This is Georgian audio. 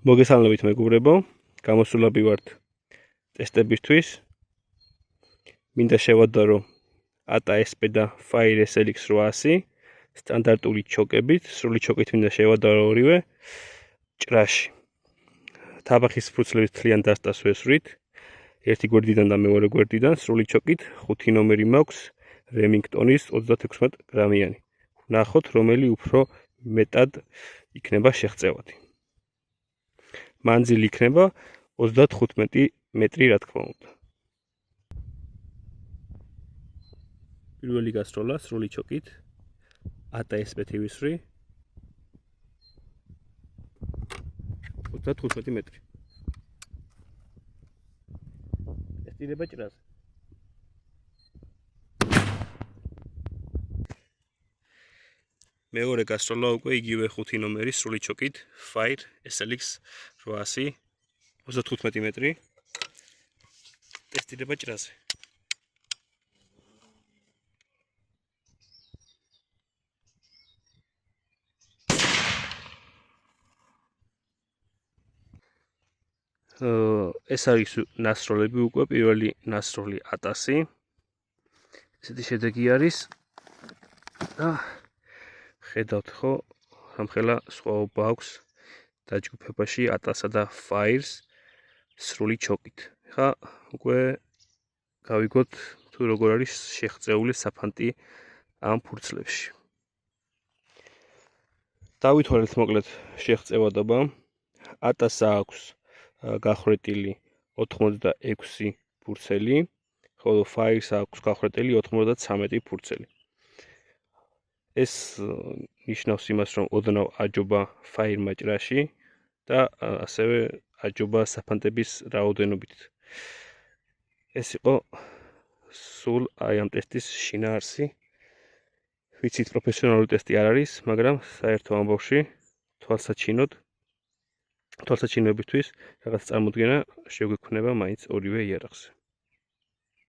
მოგესალმებით მეგობრებო, გამოსულები ვართ ტესტებისთვის. მინდა შევადარო ATA SP და Fire SLX 800 სტანდარტული ჩოკებით, სრული ჩოკით მინდა შევადარო ორივე ჭრაში. თაბახის ფურცლებით თლიან დასტას ვესვრით. ერთი გვერდიდან და მეორე გვერდიდან სრული ჩოკით 5 ნომერი მაქვს Remington-ის 36 გრამიანი. ვნახოთ, რომელი უფრო მეტად იქნება შეღწევადი. მანძილი იქნება 35 მეტრი, რა თქმა უნდა. პირველი გასროლა სრული ჩოკით ATA SP TV3 35 მეტრი. ტესტირება ჭრაზე. მეორე გასროლა უკვე იგივე 5 ნომერი სრული ჩოკით Fire SLX 800 35 მეტრი. ტესტირება ჭრაზე. ეს არის ნასროლები უკვე პირველი ნასროლი ATA-ში. ესეთი შედეგი არის და ხედავთ ხო, ამხელა სხვაობა აქვს დაჯგუფებაში ATA-სა და Fire-ს სრული ჩოკით. ხა უკვე გავიგოთ თუ როგორ არის შეღწეული საფანტი ამ ფურცლებში. დავითვალეთ მოკლედ შეღწევადობა. ATA-ს აქვს გახრეტილი 86 ფურცელი, ხოლო Fire-ს აქვს გახრეტილი 93 ფურცელი. ეს ნიშნავს იმას, რომ ოდნავ აჯობა Fire-მა ჭრაში და ასევე აჯობა საფანტების რაოდენობით. ეს იყო სულ აი ამ ტესტის შინაარსი. ვიცით, პროფესიონალური ტესტი არ არის, მაგრამ საერთო ამბავში თვალსაჩინოებისთვის რაღაც წარმოდგენა შეგვექმნება მაინც ორივე იარაღზე.